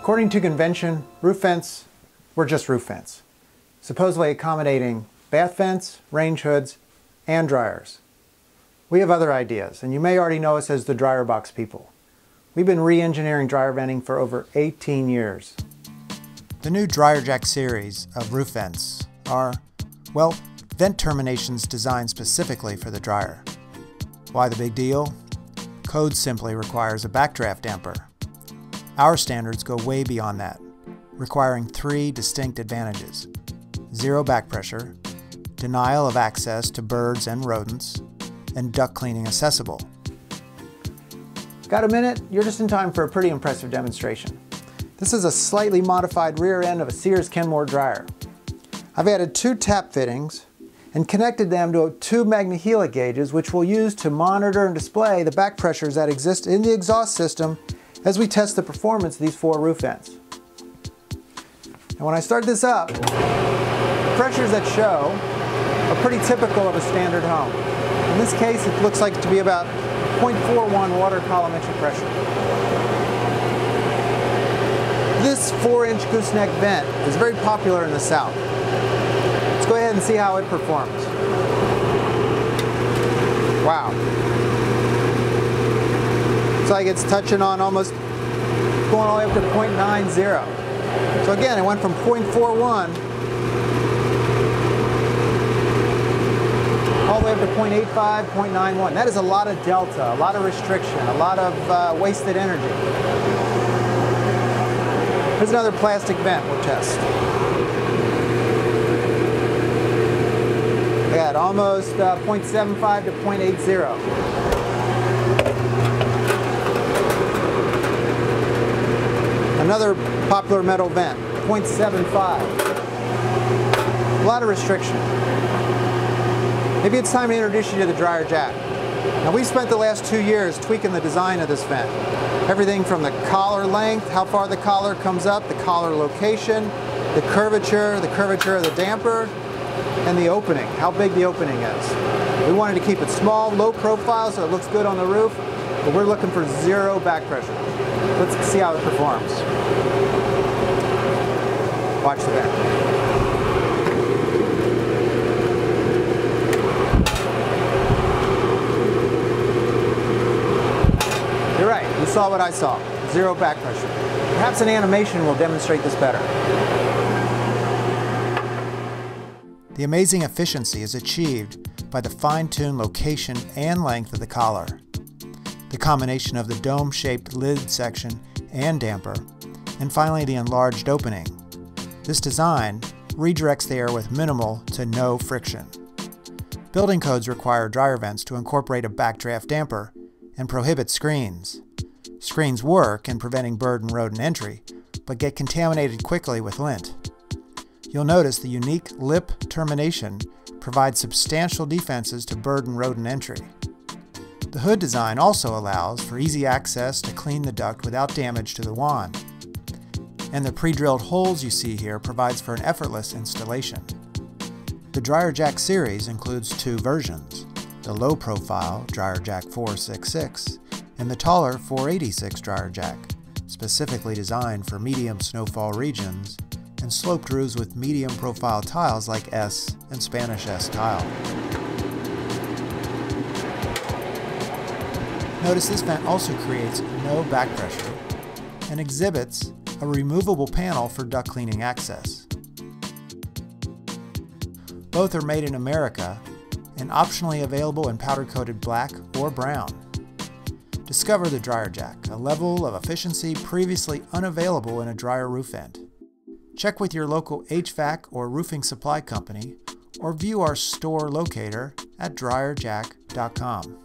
According to convention, roof vents were just roof vents, supposedly accommodating bath vents, range hoods, and dryers. We have other ideas, and you may already know us as the Dryerbox people. We've been re-engineering dryer venting for over 18 years. The new DryerJack series of roof vents are, well, vent terminations designed specifically for the dryer. Why the big deal? Code simply requires a backdraft damper. Our standards go way beyond that, requiring 3 distinct advantages: zero backpressure, denial of access to birds and rodents, and duct cleaning accessible. Got a minute? You're just in time for a pretty impressive demonstration. This is a slightly modified rear end of a Sears Kenmore dryer. I've added 2 tap fittings and connected them to 2 magnehelic gauges, which we'll use to monitor and display the back pressures that exist in the exhaust system as we test the performance of these 4 roof vents. And when I start this up, the pressures that show are pretty typical of a standard home. In this case, it looks like to be about 0.41 water column-inch pressure. This 4-inch gooseneck vent is very popular in the South. Let's go ahead and see how it performs. Wow. Looks like it's touching on almost going all the way up to 0.90. So again, it went from 0.41 all the way up to 0.85, 0.91. That is a lot of delta, a lot of restriction, a lot of wasted energy. Here's another plastic vent we'll test. I got almost 0.75 to 0.80. Another popular metal vent, 0.75. A lot of restriction. Maybe it's time to introduce you to the DryerJack. Now, we've spent the last 2 years tweaking the design of this vent. Everything from the collar length, how far the collar comes up, the collar location, the curvature of the damper, and the opening, how big the opening is. We wanted to keep it small, low profile, so it looks good on the roof, but we're looking for zero back pressure. Let's see how it performs. Watch the vent. You're right, you saw what I saw. Zero back pressure. Perhaps an animation will demonstrate this better. The amazing efficiency is achieved by the fine-tuned location and length of the collar, the combination of the dome-shaped lid section and damper, and finally the enlarged opening. This design redirects the air with minimal to no friction. Building codes require dryer vents to incorporate a backdraft damper and prohibit screens. Screens work in preventing bird and rodent entry, but get contaminated quickly with lint. You'll notice the unique lip termination provides substantial defenses to bird and rodent entry. The hood design also allows for easy access to clean the duct without damage to the wand. And the pre-drilled holes you see here provides for an effortless installation. The DryerJack series includes 2 versions, the low-profile DryerJack 466 and the taller 486 DryerJack, specifically designed for medium snowfall regions and sloped roofs with medium profile tiles like S and Spanish S tile. Notice this vent also creates no back pressure and exhibits a removable panel for duct cleaning access. Both are made in America and optionally available in powder-coated black or brown. Discover the DryerJack, a level of efficiency previously unavailable in a dryer roof vent. Check with your local HVAC or roofing supply company, or view our store locator at DryerJack.com.